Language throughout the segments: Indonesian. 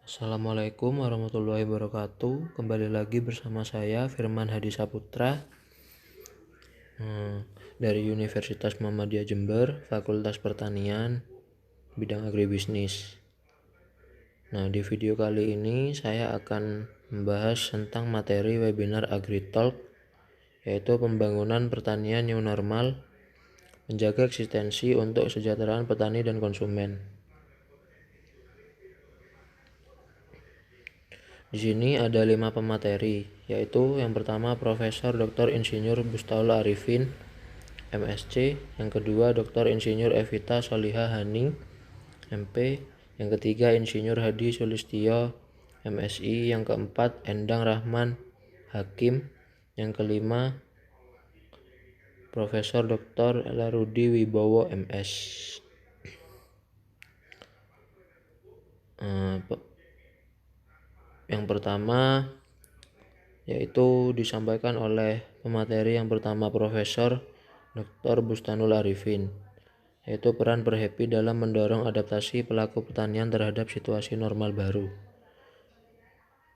Assalamualaikum warahmatullahi wabarakatuh. Kembali lagi bersama saya Firman Hadi Saputra dari Universitas Muhammadiyah Jember, Fakultas Pertanian, bidang agribisnis. Nah, di video kali ini saya akan membahas tentang materi webinar AgriTalk, yaitu pembangunan pertanian new normal, menjaga eksistensi untuk kesejahteraan petani dan konsumen. Di sini ada 5 pemateri, yaitu yang pertama Profesor Dr. Insinyur Bustaul Arifin, MSc, yang kedua Dr. Insinyur Evita Solihah Haning, MP, yang ketiga Insinyur Hadi Sulistyo, MSI, yang keempat Endang Rahman Hakim, yang kelima Profesor Dr. Larudi Wibowo, MS. Yang pertama yaitu disampaikan oleh pemateri yang pertama Profesor Dr. Bustanul Arifin, yaitu peran Perhepi dalam mendorong adaptasi pelaku pertanian terhadap situasi normal baru.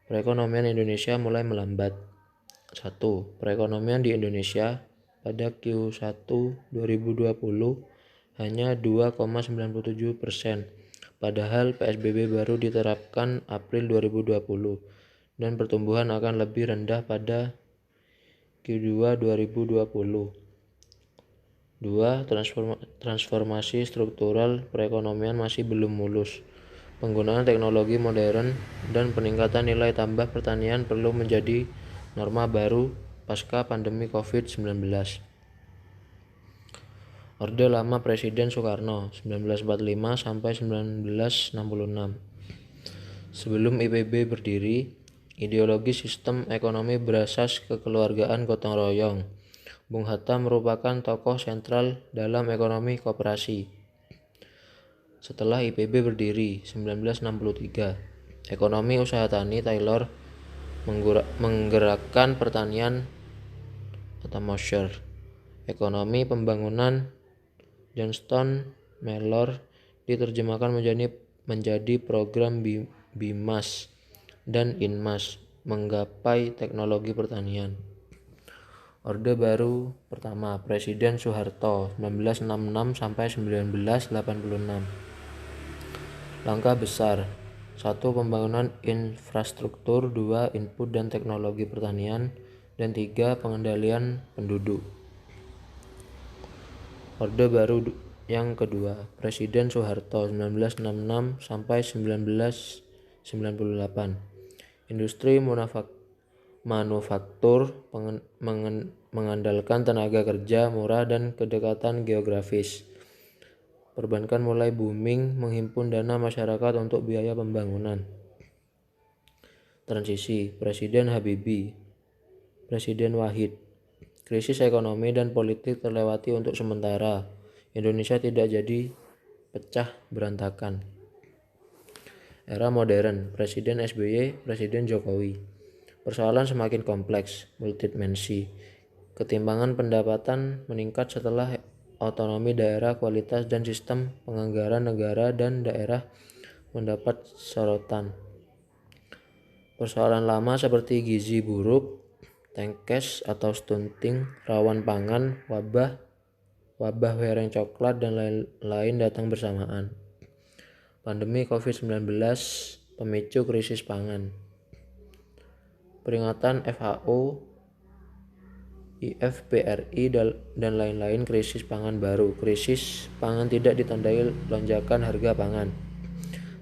Perekonomian Indonesia mulai melambat. 1. Perekonomian di Indonesia pada Q1 2020 hanya 2,97%, padahal PSBB baru diterapkan April 2020 dan pertumbuhan akan lebih rendah pada Q2 2020. 2. Transformasi struktural perekonomian masih belum mulus. Penggunaan teknologi modern dan peningkatan nilai tambah pertanian perlu menjadi norma baru pasca pandemi COVID-19. Orde Lama Presiden Soekarno 1945 sampai 1966. Sebelum IPB berdiri, ideologi sistem ekonomi berasas kekeluargaan gotong royong. Bung Hatta merupakan tokoh sentral dalam ekonomi koperasi. Setelah IPB berdiri 1963, ekonomi usaha tani Taylor menggerakkan pertanian atau Mosher. Ekonomi pembangunan Johnston Mellor diterjemahkan menjadi program BIMAS dan INMAS, menggapai teknologi pertanian. Orde Baru pertama Presiden Soeharto 1966 sampai 1986. Langkah besar: 1. Pembangunan infrastruktur, 2. Input dan teknologi pertanian, dan 3. Pengendalian penduduk. Orde Baru yang kedua Presiden Soeharto 1966 sampai 1998. Industri manufaktur mengandalkan tenaga kerja murah dan kedekatan geografis. Perbankan mulai booming menghimpun dana masyarakat untuk biaya pembangunan. Transisi Presiden Habibie, Presiden Wahid. Krisis ekonomi dan politik terlewati untuk sementara. Indonesia tidak jadi pecah berantakan. Era modern, Presiden SBY, Presiden Jokowi. Persoalan semakin kompleks, multidimensi. Ketimpangan pendapatan meningkat setelah otonomi daerah, kualitas dan sistem penganggaran negara dan daerah mendapat sorotan. Persoalan lama seperti gizi buruk, tengkes atau stunting, rawan pangan, wabah wereng coklat, dan lain-lain datang bersamaan. Pandemi COVID-19 pemicu krisis pangan. Peringatan FAO, IFPRI, dan lain-lain krisis pangan baru. Krisis pangan tidak ditandai lonjakan harga pangan,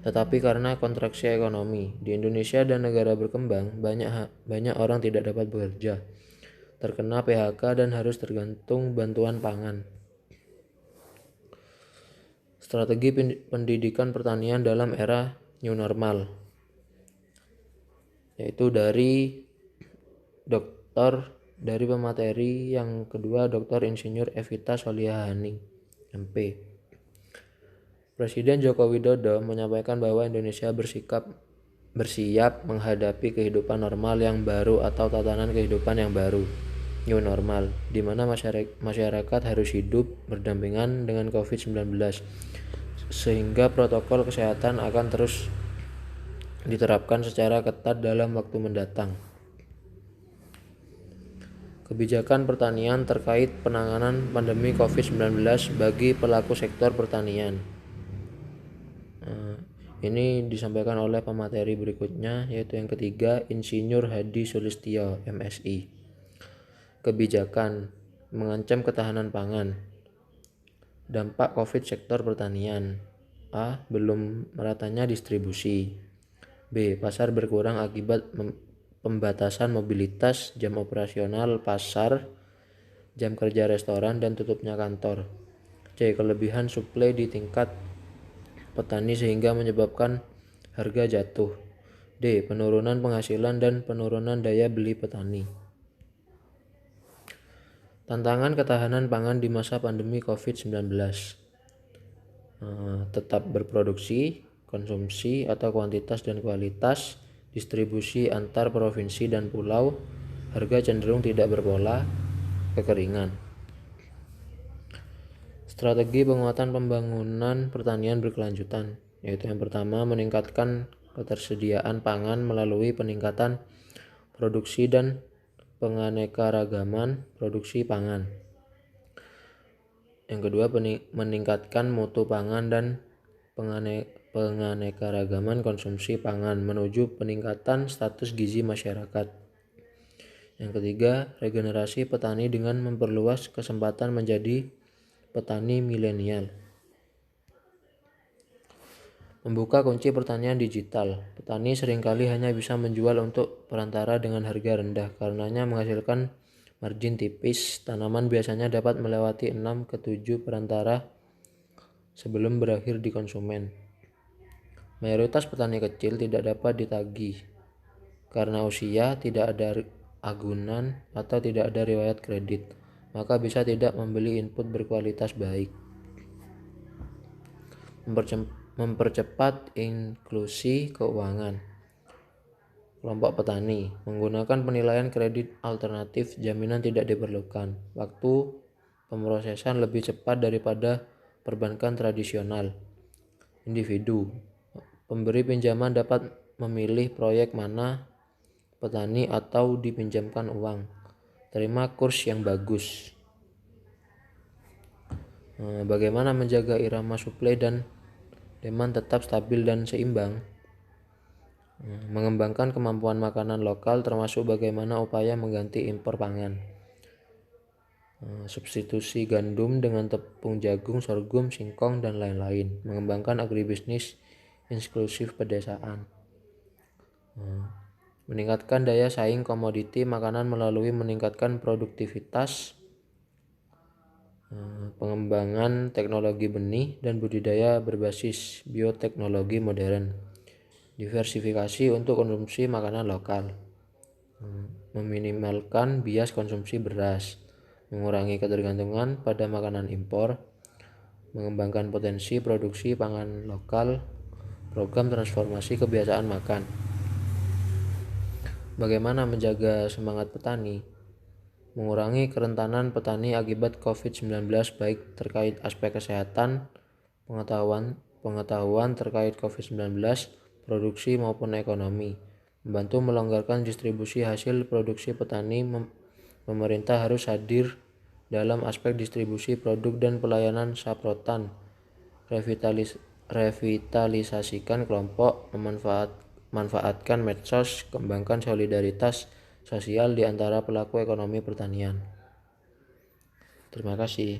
tetapi karena kontraksi ekonomi. Di Indonesia dan negara berkembang, banyak orang tidak dapat bekerja, terkena PHK, dan harus tergantung bantuan pangan. Strategi pendidikan pertanian dalam era new normal, yaitu dari pemateri yang kedua Dr. Insinyur Evita Solihah Haning, MP. Presiden Joko Widodo menyampaikan bahwa Indonesia bersiap menghadapi kehidupan normal yang baru atau tatanan kehidupan yang baru, new normal, di mana masyarakat harus hidup berdampingan dengan COVID-19, sehingga protokol kesehatan akan terus diterapkan secara ketat dalam waktu mendatang. Kebijakan pertanian terkait penanganan pandemi COVID-19 bagi pelaku sektor pertanian. Ini disampaikan oleh pemateri berikutnya, yaitu yang ketiga, Insinyur Hadi Sulistyo, MSI. Kebijakan mengancam ketahanan pangan. Dampak COVID sektor pertanian. A. Belum meratanya distribusi. B. Pasar berkurang akibat pembatasan mobilitas, jam operasional pasar, jam kerja restoran, dan tutupnya kantor. C. Kelebihan suplai di tingkat petani sehingga menyebabkan harga jatuh. D. Penurunan penghasilan dan penurunan daya beli petani. Tantangan ketahanan pangan di masa pandemi COVID-19. Tetap berproduksi, konsumsi atau kuantitas dan kualitas, distribusi antar provinsi dan pulau, harga cenderung tidak berpola, kekeringan. Strategi penguatan pembangunan pertanian berkelanjutan, yaitu yang pertama, meningkatkan ketersediaan pangan melalui peningkatan produksi dan penganekaragaman produksi pangan. Yang kedua, meningkatkan mutu pangan dan penganekaragaman konsumsi pangan menuju peningkatan status gizi masyarakat. Yang ketiga, regenerasi petani dengan memperluas kesempatan menjadi petani milenial. Membuka kunci pertanian digital. Petani seringkali hanya bisa menjual untuk perantara dengan harga rendah, karenanya menghasilkan margin tipis. Tanaman biasanya dapat melewati 6 ke 7 perantara sebelum berakhir di konsumen. Mayoritas petani kecil tidak dapat ditagih karena usia, tidak ada agunan, atau tidak ada riwayat kredit, maka bisa tidak membeli input berkualitas baik. Mempercepat inklusi keuangan. Kelompok petani menggunakan penilaian kredit alternatif, jaminan tidak diperlukan. Waktu pemrosesan lebih cepat daripada perbankan tradisional. Individu, pemberi pinjaman dapat memilih proyek mana petani atau dipinjamkan uang. Terima kurs yang bagus. Bagaimana menjaga irama suplai dan demand tetap stabil dan seimbang? Mengembangkan kemampuan makanan lokal, termasuk bagaimana upaya mengganti impor pangan. Substitusi gandum dengan tepung jagung, sorghum, singkong, dan lain-lain. Mengembangkan agribisnis inklusif pedesaan. Meningkatkan daya saing komoditi makanan melalui meningkatkan produktivitas, pengembangan teknologi benih, dan budidaya berbasis bioteknologi modern. Diversifikasi untuk konsumsi makanan lokal. Meminimalkan bias konsumsi beras, mengurangi ketergantungan pada makanan impor, mengembangkan potensi produksi pangan lokal, program transformasi kebiasaan makan. Bagaimana menjaga semangat petani? Mengurangi kerentanan petani akibat COVID-19 baik terkait aspek kesehatan, pengetahuan terkait COVID-19, produksi maupun ekonomi. Membantu melonggarkan distribusi hasil produksi petani. Pemerintah harus hadir dalam aspek distribusi produk dan pelayanan saprotan. Revitalisasikan kelompok, manfaatkan medsos, kembangkan solidaritas sosial di antara pelaku ekonomi pertanian. Terima kasih.